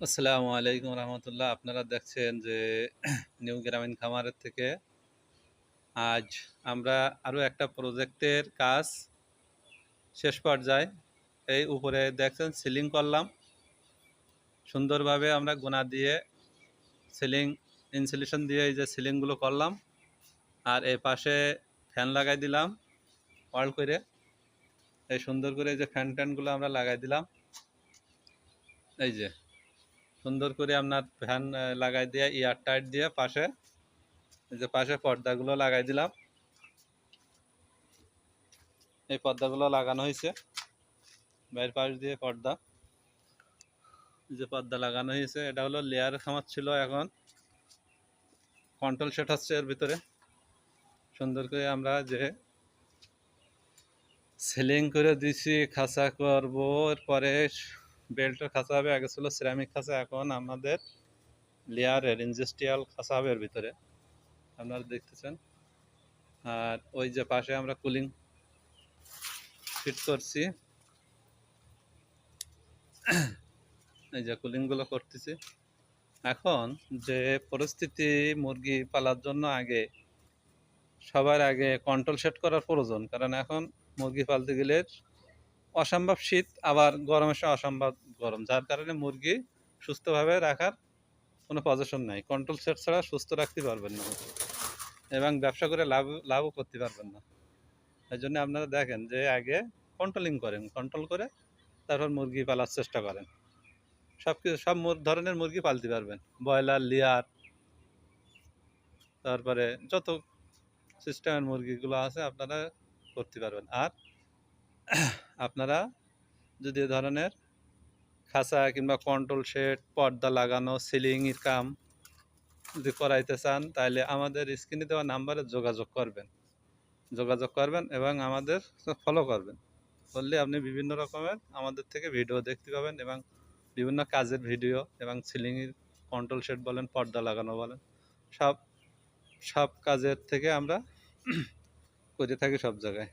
আসসালামু আলাইকুম রহমতুল্লাহ। আপনারা দেখছেন যে নিউ গ্রামীণ খামারের থেকে আজ আমরা আরও একটা প্রজেক্টের কাজ শেষ পর্যায়ে। এই উপরে দেখছেন সিলিং করলাম সুন্দরভাবে, আমরা গোনা দিয়ে সিলিং ইনসুলেশন দিয়ে এই যে সিলিংগুলো করলাম। আর এই পাশে ফ্যান লাগাই দিলাম ওয়াল করে, এই সুন্দর করে এই যে ফ্যান ট্যানগুলো আমরা লাগাই দিলাম। এই যে সুন্দর করে আপনার ফ্যান লাগাই দিয়ে এয়ার টাইট দিয়ে পাশে এই যে পাশে পর্দাগুলো লাগাই দিলাম। এই পর্দাগুলো লাগানো হয়েছে, বাইরের পাশ দিয়ে পর্দা, যে পর্দা লাগানো হয়েছে এটা হলো লেয়ার খামার ছিল, এখন কন্ট্রোল সেট হচ্ছে এর ভিতরে। সুন্দর করে আমরা যে সিলিং করে দিছি, খাঁচা করবো, এরপরে বেল্টের খাঁচা হবে। আগে ছিল সিরামিক খাঁচা, এখন আমাদের লেয়ারের ইন্ডাস্ট্রিয়াল খাঁচা হবে এর ভিতরে, আপনারা দেখতেছেন। আর ওই যে পাশে আমরা কুলিং ফিট করছি, এই যে কুলিংগুলো করতেছি। এখন যে পরিস্থিতি, মুরগি পালার জন্য সবার আগে কন্ট্রোল সেট করার প্রয়োজন, কারণ এখন মুরগি পালতে গেলে অসম্ভব শীত, আবার গরমের সময় অসম্ভব গরম, যার কারণে মুরগি সুস্থভাবে রাখার কোনো পজিশন নাই। কন্ট্রোল সেট ছাড়া সুস্থ রাখতে পারবেন না এবং ব্যবসা করে লাভও করতে পারবেন না। এই জন্য আপনারা দেখেন যে আগে কন্ট্রোলিং করেন, কন্ট্রোল করে তারপর মুরগি পালার চেষ্টা করেন। সব ধরনের মুরগি পালতে পারবেন, ব্রয়লার, লেয়ার, তারপরে যত সিস্টেমের মুরগিগুলো আছে আপনারা করতে পারবেন। আর আপনারা যদি এ ধরনের খাঁচা কিংবা কন্ট্রোল শেড, পর্দা লাগানো, সিলিংয়ের কাম যদি করাইতে চান, তাহলে আমাদের স্ক্রিনে দেওয়া নাম্বারে যোগাযোগ করবেন এবং আমাদের ফলো করবেন। করলে আপনি বিভিন্ন রকমের আমাদের থেকে ভিডিও দেখতে পাবেন এবং বিভিন্ন কাজের ভিডিও এবং সিলিংয়ের কন্ট্রোল শেড বলেন, পর্দা লাগানো বলেন, সব সব কাজের থেকে আমরা করে থাকি সব জায়গায়।